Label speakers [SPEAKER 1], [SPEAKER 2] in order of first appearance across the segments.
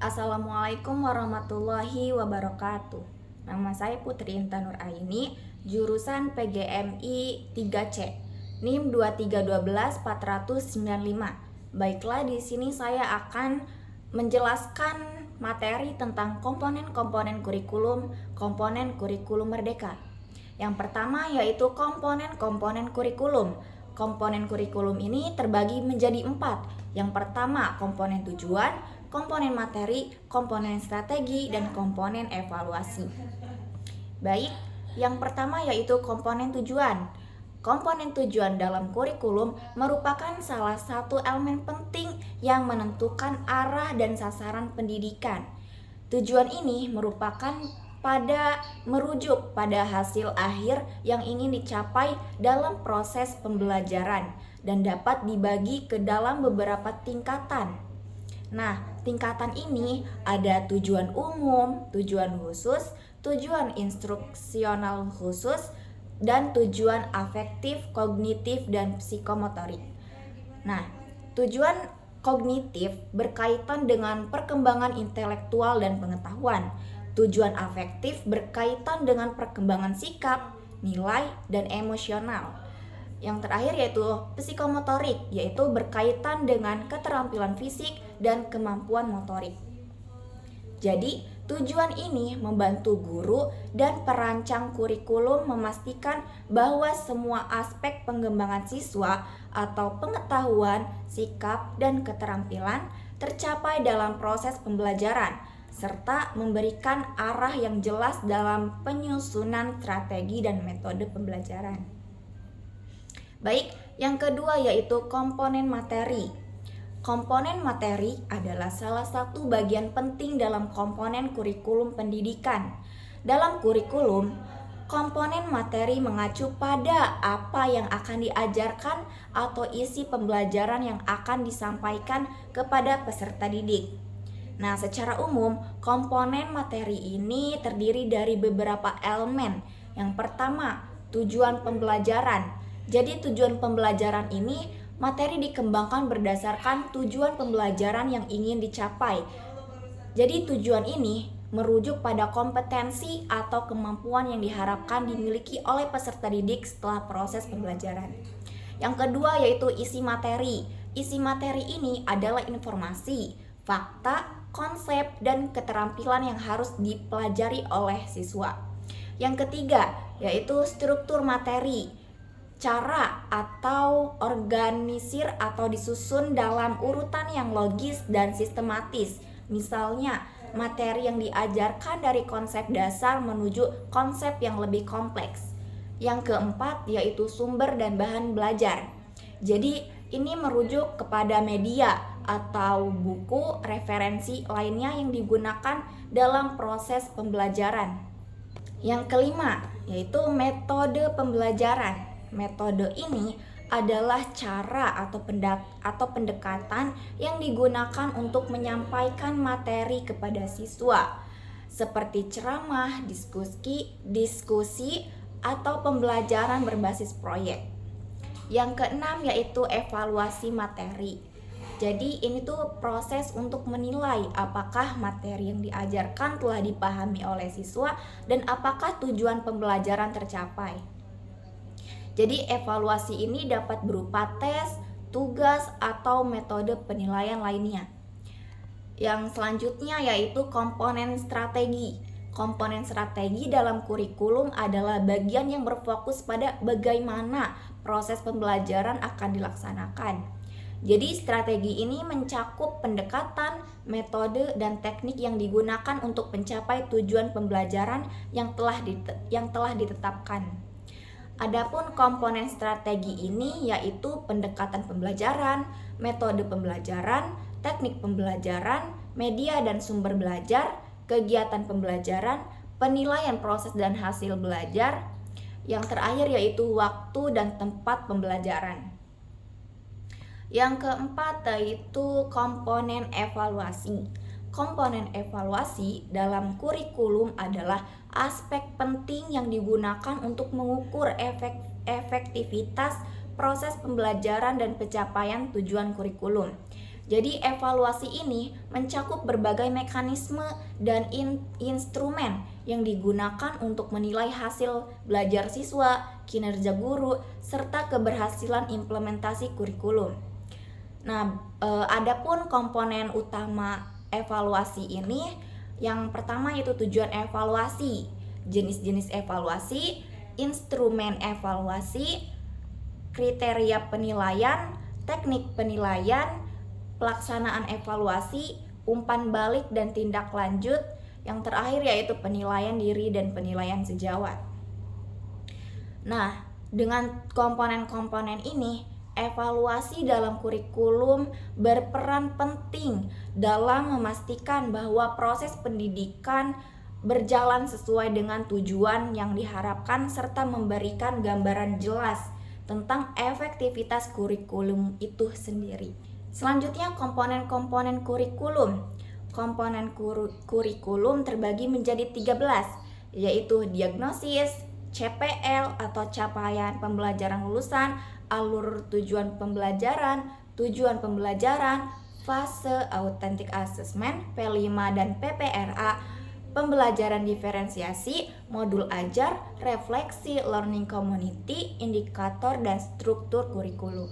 [SPEAKER 1] Assalamualaikum warahmatullahi wabarakatuh. Nama saya Putri Intan Nuraini, jurusan PGMI 3C, NIM 2312495. Baiklah, di sini saya akan menjelaskan materi tentang komponen-komponen kurikulum merdeka. Yang pertama yaitu komponen-komponen kurikulum. Komponen kurikulum ini terbagi menjadi 4. Yang pertama, komponen tujuan, komponen materi, komponen strategi, dan komponen evaluasi. Baik, yang pertama yaitu komponen tujuan. Komponen tujuan dalam kurikulum merupakan salah satu elemen penting yang menentukan arah dan sasaran pendidikan. Tujuan ini merujuk pada hasil akhir yang ingin dicapai dalam proses pembelajaran dan dapat dibagi ke dalam beberapa tingkatan. Nah, tingkatan ini ada tujuan umum, tujuan khusus, tujuan instruksional khusus, dan tujuan afektif, kognitif, dan psikomotorik. Nah, tujuan kognitif berkaitan dengan perkembangan intelektual dan pengetahuan. Tujuan afektif berkaitan dengan perkembangan sikap, nilai, dan emosional. Yang terakhir yaitu psikomotorik, yaitu berkaitan dengan keterampilan fisik dan kemampuan motorik. Jadi, tujuan ini membantu guru dan perancang kurikulum memastikan bahwa semua aspek pengembangan siswa atau pengetahuan, sikap, dan keterampilan tercapai dalam proses pembelajaran, serta memberikan arah yang jelas dalam penyusunan strategi dan metode pembelajaran. Baik, yang kedua yaitu komponen materi. Komponen materi adalah salah satu bagian penting dalam komponen kurikulum pendidikan. Dalam kurikulum, komponen materi mengacu pada apa yang akan diajarkan atau isi pembelajaran yang akan disampaikan kepada peserta didik. Nah, secara umum, komponen materi ini terdiri dari beberapa elemen. Yang pertama, tujuan pembelajaran. Jadi tujuan pembelajaran ini, materi dikembangkan berdasarkan tujuan pembelajaran yang ingin dicapai. Jadi tujuan ini merujuk pada kompetensi atau kemampuan yang diharapkan dimiliki oleh peserta didik setelah proses pembelajaran. Yang kedua yaitu isi materi. Isi materi ini adalah informasi, fakta, konsep, dan keterampilan yang harus dipelajari oleh siswa. Yang ketiga yaitu struktur materi. Cara atau organisir atau disusun dalam urutan yang logis dan sistematis. Misalnya, materi yang diajarkan dari konsep dasar menuju konsep yang lebih kompleks. Yang keempat yaitu sumber dan bahan belajar. Jadi, ini merujuk kepada media atau buku referensi lainnya yang digunakan dalam proses pembelajaran. Yang kelima yaitu metode pembelajaran. Metode ini adalah cara atau pendekatan yang digunakan untuk menyampaikan materi kepada siswa, seperti ceramah, diskusi, atau pembelajaran berbasis proyek. Yang keenam yaitu evaluasi materi. Jadi ini tuh proses untuk menilai apakah materi yang diajarkan telah dipahami oleh siswa dan apakah tujuan pembelajaran tercapai. Jadi evaluasi ini dapat berupa tes, tugas, atau metode penilaian lainnya. Yang selanjutnya yaitu komponen strategi. Komponen strategi dalam kurikulum adalah bagian yang berfokus pada bagaimana proses pembelajaran akan dilaksanakan. Jadi strategi ini mencakup pendekatan, metode, dan teknik yang digunakan untuk mencapai tujuan pembelajaran yang telah ditetapkan. Adapun komponen strategi ini yaitu pendekatan pembelajaran, metode pembelajaran, teknik pembelajaran, media dan sumber belajar, kegiatan pembelajaran, penilaian proses dan hasil belajar. Yang terakhir yaitu waktu dan tempat pembelajaran. Yang keempat yaitu komponen evaluasi. Komponen evaluasi dalam kurikulum adalah aspek penting yang digunakan untuk mengukur efektivitas proses pembelajaran dan pencapaian tujuan kurikulum. Jadi evaluasi ini mencakup berbagai mekanisme dan instrumen yang digunakan untuk menilai hasil belajar siswa, kinerja guru, serta keberhasilan implementasi kurikulum. Nah, adapun komponen utama evaluasi ini, yang pertama yaitu tujuan evaluasi, jenis-jenis evaluasi, instrumen evaluasi, kriteria penilaian, teknik penilaian, pelaksanaan evaluasi, umpan balik dan tindak lanjut. Yang terakhir yaitu penilaian diri dan penilaian sejawat. Nah, dengan komponen-komponen ini, evaluasi dalam kurikulum berperan penting dalam memastikan bahwa proses pendidikan berjalan sesuai dengan tujuan yang diharapkan serta memberikan gambaran jelas tentang efektivitas kurikulum itu sendiri. Selanjutnya, komponen-komponen kurikulum. Komponen kurikulum terbagi menjadi 13, yaitu diagnosis, CPL atau capaian pembelajaran lulusan, alur tujuan pembelajaran, fase authentic assessment, P5 dan PPRA, pembelajaran diferensiasi, modul ajar, refleksi, learning community, indikator, dan struktur kurikulum.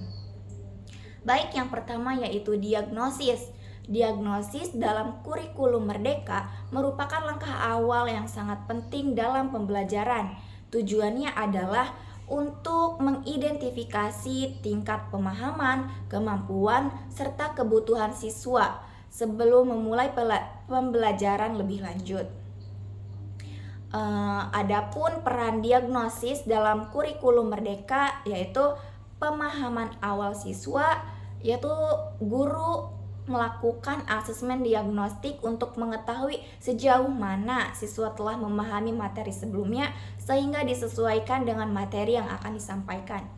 [SPEAKER 1] Baik, yang pertama yaitu diagnosis. Diagnosis dalam kurikulum merdeka merupakan langkah awal yang sangat penting dalam pembelajaran. Tujuannya adalah untuk mengidentifikasi tingkat pemahaman, kemampuan, serta kebutuhan siswa sebelum memulai pembelajaran lebih lanjut. Adapun peran diagnosis dalam kurikulum merdeka yaitu pemahaman awal siswa, yaitu guru melakukan asesmen diagnostik untuk mengetahui sejauh mana siswa telah memahami materi sebelumnya sehingga disesuaikan dengan materi yang akan disampaikan.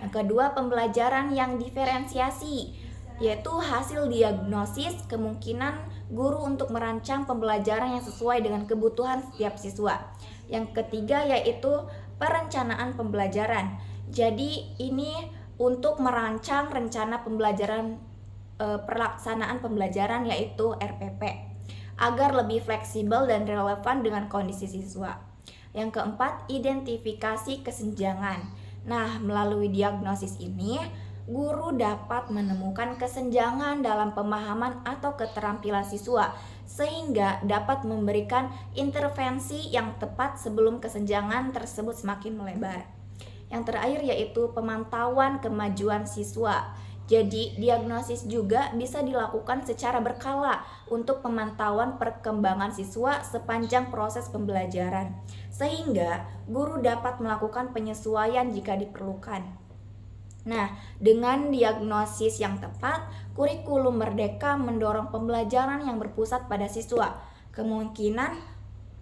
[SPEAKER 1] Yang kedua, pembelajaran yang diferensiasi, yaitu hasil diagnosis kemungkinan guru untuk merancang pembelajaran yang sesuai dengan kebutuhan setiap siswa. Yang ketiga yaitu perencanaan pembelajaran. Jadi ini untuk merancang rencana pembelajaran, pelaksanaan pembelajaran yaitu RPP agar lebih fleksibel dan relevan dengan kondisi siswa. Yang keempat, identifikasi kesenjangan. Nah, melalui diagnosis ini guru dapat menemukan kesenjangan dalam pemahaman atau keterampilan siswa sehingga dapat memberikan intervensi yang tepat sebelum kesenjangan tersebut semakin melebar. Yang terakhir yaitu pemantauan kemajuan siswa. Jadi, diagnosis juga bisa dilakukan secara berkala untuk pemantauan perkembangan siswa sepanjang proses pembelajaran, sehingga guru dapat melakukan penyesuaian jika diperlukan. Nah, dengan diagnosis yang tepat, kurikulum merdeka mendorong pembelajaran yang berpusat pada siswa, kemungkinan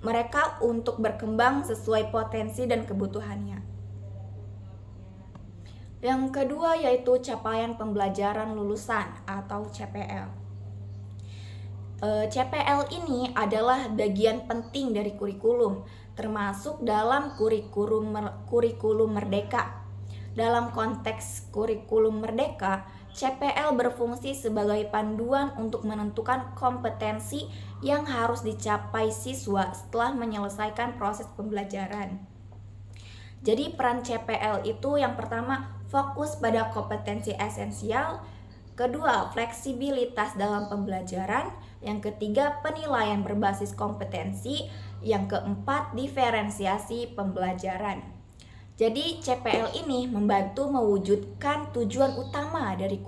[SPEAKER 1] mereka untuk berkembang sesuai potensi dan kebutuhannya. Yang kedua yaitu capaian pembelajaran lulusan atau CPL. CPL ini adalah bagian penting dari kurikulum, termasuk dalam kurikulum merdeka. Dalam konteks kurikulum merdeka, CPL berfungsi sebagai panduan untuk menentukan kompetensi yang harus dicapai siswa setelah menyelesaikan proses pembelajaran. Jadi peran CPL itu yang pertama fokus pada kompetensi esensial, kedua fleksibilitas dalam pembelajaran, yang ketiga penilaian berbasis kompetensi, yang keempat diferensiasi pembelajaran. Jadi CPL ini membantu mewujudkan tujuan utama dari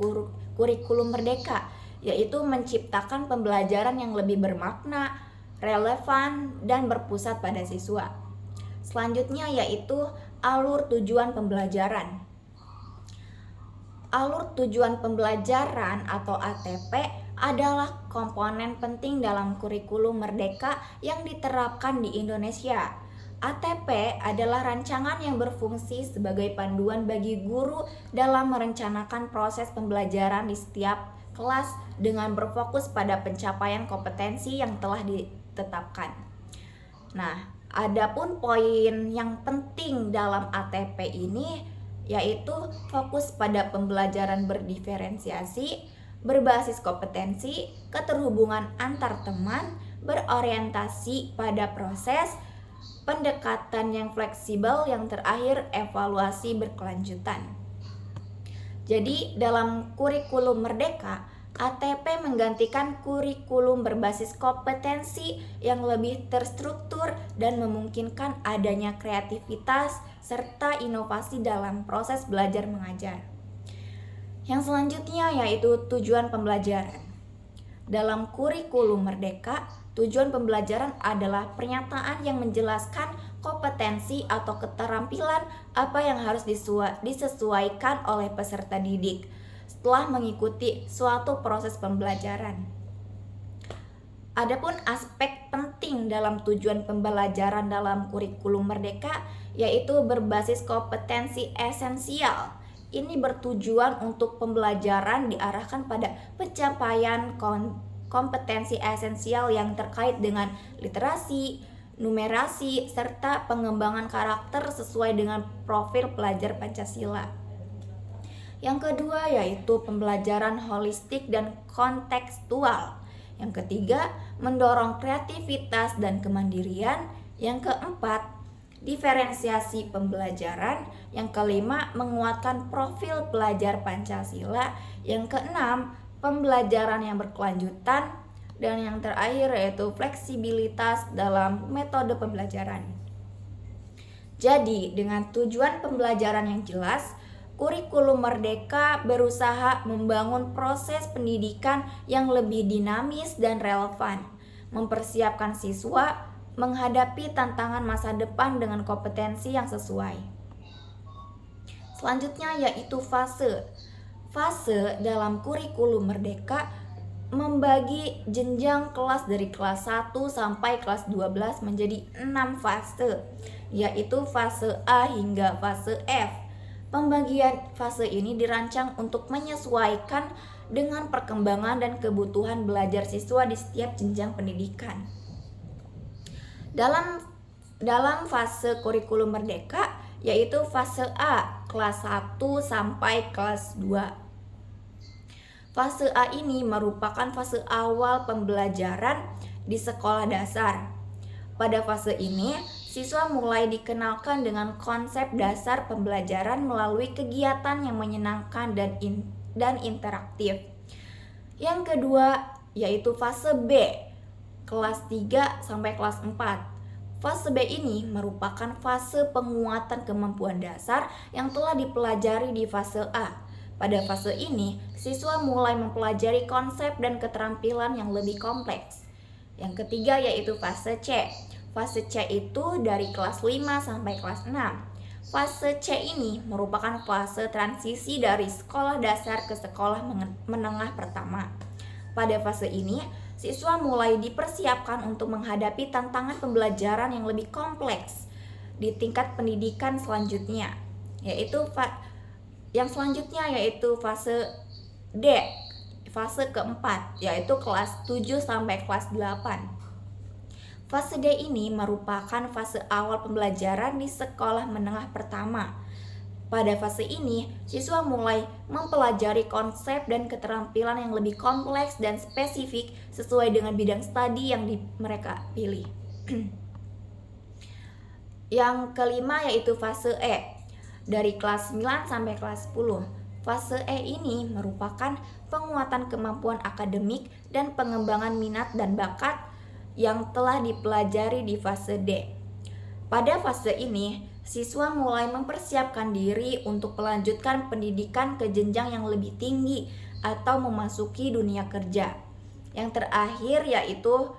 [SPEAKER 1] kurikulum merdeka, yaitu menciptakan pembelajaran yang lebih bermakna, relevan, dan berpusat pada siswa. Selanjutnya yaitu alur tujuan pembelajaran. Alur tujuan pembelajaran atau ATP adalah komponen penting dalam kurikulum merdeka yang diterapkan di Indonesia. ATP adalah rancangan yang berfungsi sebagai panduan bagi guru dalam merencanakan proses pembelajaran di setiap kelas dengan berfokus pada pencapaian kompetensi yang telah ditetapkan. Nah, adapun poin yang penting dalam ATP ini yaitu fokus pada pembelajaran berdiferensiasi, berbasis kompetensi, keterhubungan antar teman, berorientasi pada proses, pendekatan yang fleksibel, yang terakhir evaluasi berkelanjutan. Jadi dalam kurikulum Merdeka, ATP menggantikan kurikulum berbasis kompetensi yang lebih terstruktur dan memungkinkan adanya kreativitas serta inovasi dalam proses belajar mengajar. Yang selanjutnya yaitu tujuan pembelajaran. Dalam kurikulum Merdeka, tujuan pembelajaran adalah pernyataan yang menjelaskan kompetensi atau keterampilan apa yang harus disesuaikan oleh peserta didik setelah mengikuti suatu proses pembelajaran. Adapun aspek penting dalam tujuan pembelajaran dalam kurikulum Merdeka yaitu berbasis kompetensi esensial. Ini bertujuan untuk pembelajaran diarahkan pada pencapaian kompetensi esensial yang terkait dengan literasi, numerasi, serta pengembangan karakter sesuai dengan profil pelajar Pancasila. Yang kedua yaitu pembelajaran holistik dan kontekstual. Yang ketiga, mendorong kreativitas dan kemandirian. Yang keempat, diferensiasi pembelajaran. Yang kelima, menguatkan profil pelajar Pancasila. Yang keenam, pembelajaran yang berkelanjutan. Dan yang terakhir yaitu fleksibilitas dalam metode pembelajaran. Jadi, dengan tujuan pembelajaran yang jelas, kurikulum Merdeka berusaha membangun proses pendidikan yang lebih dinamis dan relevan, mempersiapkan siswa menghadapi tantangan masa depan dengan kompetensi yang sesuai. Selanjutnya yaitu fase. Fase dalam kurikulum Merdeka membagi jenjang kelas dari kelas 1 sampai kelas 12 menjadi 6 fase, yaitu fase A hingga fase F. Pembagian fase ini dirancang untuk menyesuaikan dengan perkembangan dan kebutuhan belajar siswa di setiap jenjang pendidikan. Dalam fase kurikulum Merdeka yaitu fase A, kelas 1 sampai kelas 2. Fase A ini merupakan fase awal pembelajaran di sekolah dasar. Pada fase ini, siswa mulai dikenalkan dengan konsep dasar pembelajaran melalui kegiatan yang menyenangkan dan interaktif. Yang kedua yaitu fase B, kelas 3 sampai kelas 4. Fase B ini merupakan fase penguatan kemampuan dasar yang telah dipelajari di fase A. Pada fase ini, siswa mulai mempelajari konsep dan keterampilan yang lebih kompleks. Yang ketiga yaitu fase C. Fase C itu dari kelas 5 sampai kelas 6. Fase C ini merupakan fase transisi dari sekolah dasar ke sekolah menengah pertama. Pada fase ini, siswa mulai dipersiapkan untuk menghadapi tantangan pembelajaran yang lebih kompleks di tingkat pendidikan selanjutnya, yaitu fase D, fase keempat, yaitu kelas 7 sampai kelas 8. Fase D ini merupakan fase awal pembelajaran di sekolah menengah pertama. Pada fase ini, siswa mulai mempelajari konsep dan keterampilan yang lebih kompleks dan spesifik sesuai dengan bidang studi yang mereka pilih. Yang kelima yaitu fase E, dari kelas 9 sampai kelas 10. Fase E ini merupakan penguatan kemampuan akademik dan pengembangan minat dan bakat yang telah dipelajari di fase D. Pada fase ini, siswa mulai mempersiapkan diri untuk melanjutkan pendidikan ke jenjang yang lebih tinggi atau memasuki dunia kerja. Yang terakhir yaitu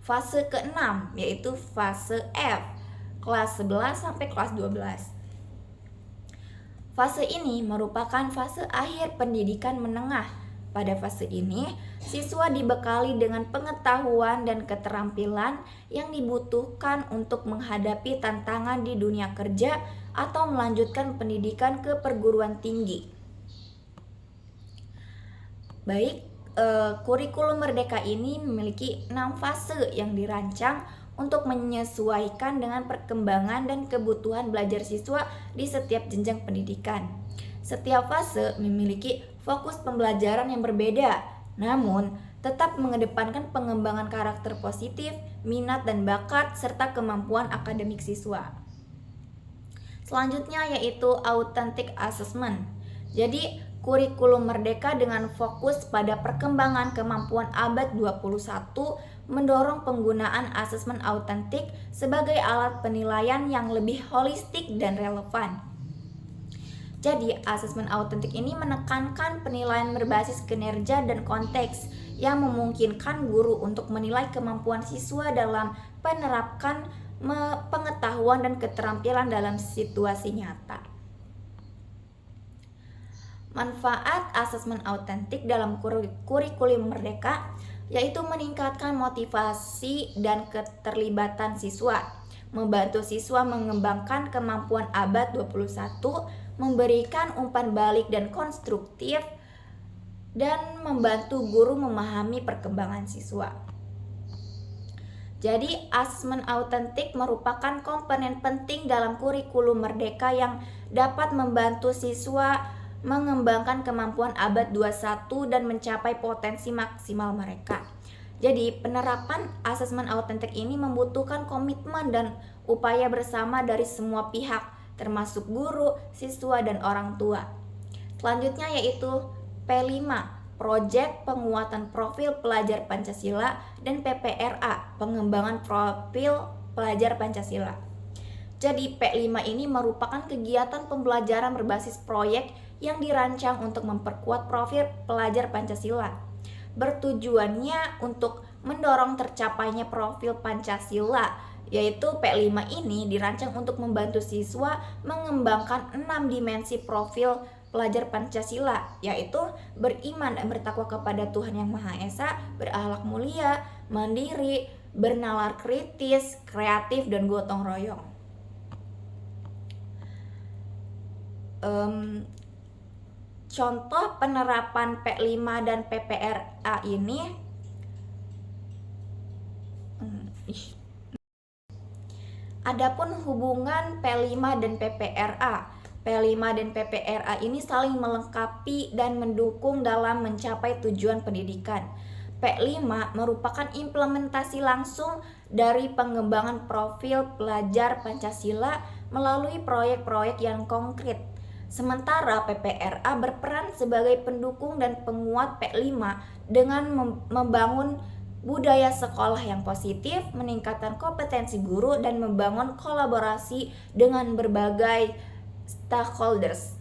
[SPEAKER 1] fase ke-6, yaitu fase F, kelas 11 sampai kelas 12. Fase ini merupakan fase akhir pendidikan menengah. Pada fase ini, siswa dibekali dengan pengetahuan dan keterampilan yang dibutuhkan untuk menghadapi tantangan di dunia kerja atau melanjutkan pendidikan ke perguruan tinggi. Baik, kurikulum Merdeka ini memiliki 6 fase yang dirancang untuk menyesuaikan dengan perkembangan dan kebutuhan belajar siswa di setiap jenjang pendidikan. Setiap fase memiliki fokus pembelajaran yang berbeda, namun tetap mengedepankan pengembangan karakter positif, minat dan bakat, serta kemampuan akademik siswa. Selanjutnya yaitu authentic assessment. Jadi, kurikulum merdeka dengan fokus pada perkembangan kemampuan abad 21 mendorong penggunaan asesmen autentik sebagai alat penilaian yang lebih holistik dan relevan. Jadi, asesmen autentik ini menekankan penilaian berbasis kinerja dan konteks yang memungkinkan guru untuk menilai kemampuan siswa dalam menerapkan pengetahuan dan keterampilan dalam situasi nyata. Manfaat asesmen autentik dalam kurikulum merdeka yaitu meningkatkan motivasi dan keterlibatan siswa, membantu siswa mengembangkan kemampuan abad 21, memberikan umpan balik dan konstruktif, dan membantu guru memahami perkembangan siswa. Jadi, asesmen autentik merupakan komponen penting dalam kurikulum merdeka yang dapat membantu siswa mengembangkan kemampuan abad 21 dan mencapai potensi maksimal mereka. Jadi, penerapan asesmen autentik ini membutuhkan komitmen dan upaya bersama dari semua pihak, termasuk guru, siswa, dan orang tua. Selanjutnya yaitu P5, Proyek Penguatan Profil Pelajar Pancasila, dan PPRA, Pengembangan Profil Pelajar Pancasila. Jadi P5 ini merupakan kegiatan pembelajaran berbasis proyek yang dirancang untuk memperkuat profil pelajar Pancasila. Bertujuannya untuk mendorong tercapainya profil Pancasila, yaitu P5 ini dirancang untuk membantu siswa mengembangkan 6 dimensi profil pelajar Pancasila, yaitu beriman dan bertakwa kepada Tuhan Yang Maha Esa, berakhlak mulia, mandiri, bernalar kritis, kreatif, dan gotong royong. Contoh penerapan P5 dan PPRA ini Adapun hubungan P5 dan PPRA. P5 dan PPRA ini saling melengkapi dan mendukung dalam mencapai tujuan pendidikan. P5 merupakan implementasi langsung dari pengembangan profil pelajar Pancasila melalui proyek-proyek yang konkret. Sementara PPRA berperan sebagai pendukung dan penguat P5 dengan membangun budaya sekolah yang positif, meningkatkan kompetensi guru, dan membangun kolaborasi dengan berbagai stakeholders.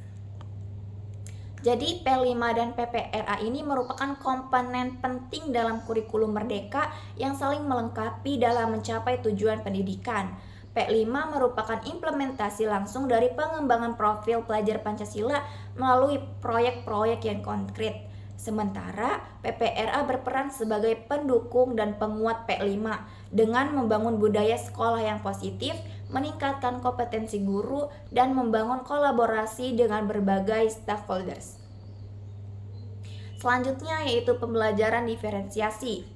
[SPEAKER 1] Jadi P5 dan PPRA ini merupakan komponen penting dalam kurikulum merdeka yang saling melengkapi dalam mencapai tujuan pendidikan. P5 merupakan implementasi langsung dari pengembangan profil pelajar Pancasila melalui proyek-proyek yang konkret. Sementara PPRA berperan sebagai pendukung dan penguat P5 dengan membangun budaya sekolah yang positif, meningkatkan kompetensi guru, dan membangun kolaborasi dengan berbagai stakeholders. Selanjutnya yaitu pembelajaran diferensiasi.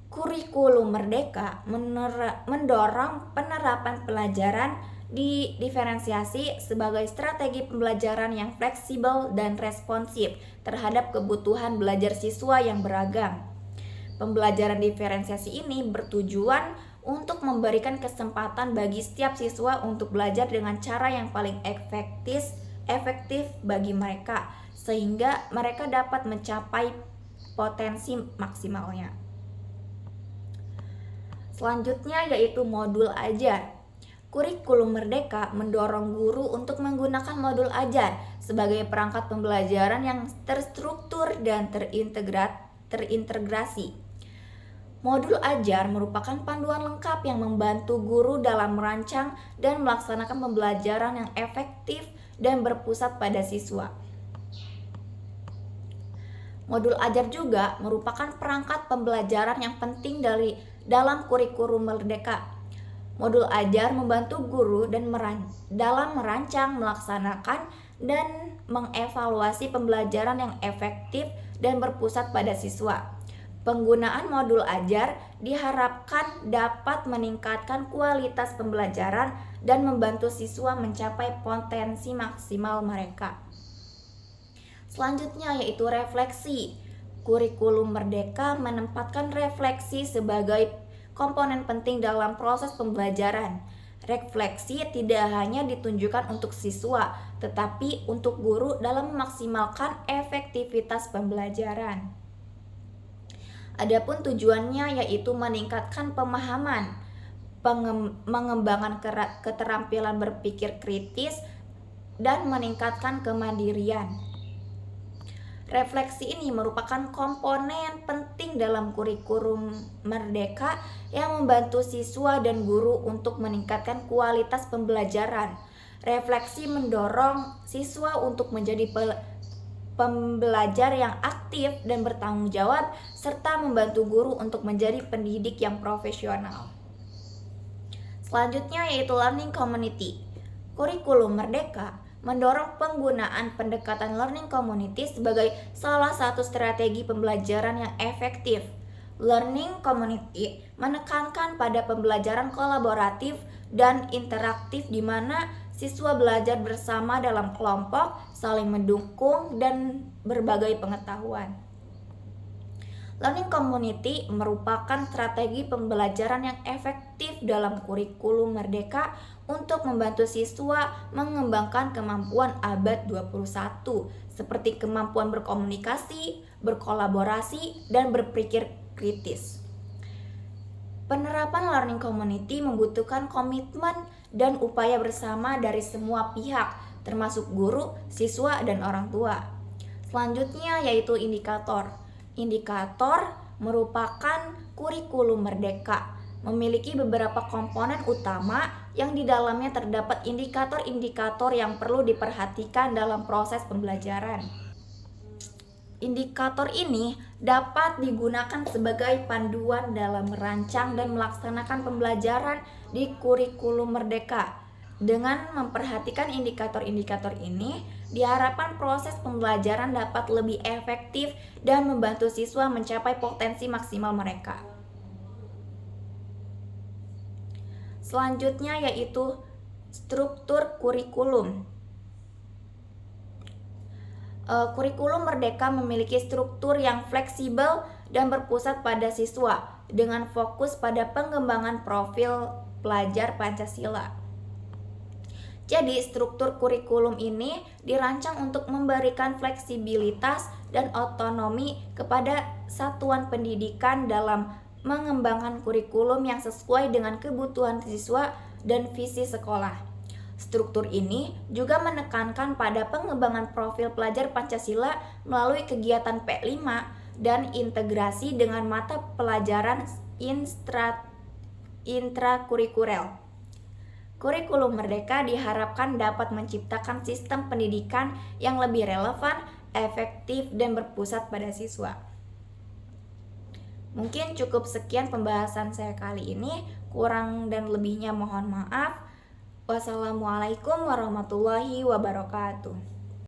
[SPEAKER 1] Kurikulum merdeka mendorong penerapan pelajaran diferensiasi sebagai strategi pembelajaran yang fleksibel dan responsif terhadap kebutuhan belajar siswa yang beragam. Pembelajaran diferensiasi ini bertujuan untuk memberikan kesempatan bagi setiap siswa untuk belajar dengan cara yang paling efektif bagi mereka, sehingga mereka dapat mencapai potensi maksimalnya. Selanjutnya yaitu modul ajar. Kurikulum merdeka mendorong guru untuk menggunakan modul ajar sebagai perangkat pembelajaran yang terstruktur dan terintegrasi. Modul ajar merupakan panduan lengkap yang membantu guru dalam merancang dan melaksanakan pembelajaran yang efektif dan berpusat pada siswa. Modul ajar juga merupakan perangkat pembelajaran yang penting dalam kurikulum merdeka. Modul ajar membantu guru dalam merancang, melaksanakan, dan mengevaluasi pembelajaran yang efektif dan berpusat pada siswa. Penggunaan modul ajar diharapkan dapat meningkatkan kualitas pembelajaran dan membantu siswa mencapai potensi maksimal mereka. Selanjutnya yaitu refleksi. Kurikulum Merdeka menempatkan refleksi sebagai komponen penting dalam proses pembelajaran. Refleksi tidak hanya ditunjukkan untuk siswa, tetapi untuk guru dalam memaksimalkan efektivitas pembelajaran. Adapun tujuannya yaitu meningkatkan pemahaman, mengembangkan keterampilan berpikir kritis, dan meningkatkan kemandirian. Refleksi ini merupakan komponen penting dalam kurikulum Merdeka yang membantu siswa dan guru untuk meningkatkan kualitas pembelajaran. Refleksi mendorong siswa untuk menjadi pembelajar yang aktif dan bertanggung jawab, serta membantu guru untuk menjadi pendidik yang profesional. Selanjutnya yaitu learning community. Kurikulum Merdeka mendorong penggunaan pendekatan learning community sebagai salah satu strategi pembelajaran yang efektif. Learning community menekankan pada pembelajaran kolaboratif dan interaktif di mana siswa belajar bersama dalam kelompok, saling mendukung, dan berbagai pengetahuan. Learning community merupakan strategi pembelajaran yang efektif dalam kurikulum Merdeka untuk membantu siswa mengembangkan kemampuan abad 21 seperti kemampuan berkomunikasi, berkolaborasi, dan berpikir kritis. Penerapan learning community membutuhkan komitmen dan upaya bersama dari semua pihak, termasuk guru, siswa, dan orang tua. Selanjutnya yaitu indikator. Indikator merupakan kurikulum Merdeka, memiliki beberapa komponen utama yang di dalamnya terdapat indikator-indikator yang perlu diperhatikan dalam proses pembelajaran. Indikator ini dapat digunakan sebagai panduan dalam merancang dan melaksanakan pembelajaran di kurikulum Merdeka. Dengan memperhatikan indikator-indikator ini, diharapkan proses pembelajaran dapat lebih efektif dan membantu siswa mencapai potensi maksimal mereka. Selanjutnya yaitu struktur kurikulum. Kurikulum Merdeka memiliki struktur yang fleksibel dan berpusat pada siswa dengan fokus pada pengembangan profil pelajar Pancasila. Jadi, struktur kurikulum ini dirancang untuk memberikan fleksibilitas dan otonomi kepada satuan pendidikan dalam mengembangkan kurikulum yang sesuai dengan kebutuhan siswa dan visi sekolah. Struktur ini juga menekankan pada pengembangan profil pelajar Pancasila melalui kegiatan P5 dan integrasi dengan mata pelajaran intrakurikuler. Kurikulum Merdeka diharapkan dapat menciptakan sistem pendidikan yang lebih relevan, efektif, dan berpusat pada siswa. Mungkin cukup sekian pembahasan saya kali ini. Kurang dan lebihnya mohon maaf. Wassalamualaikum warahmatullahi wabarakatuh.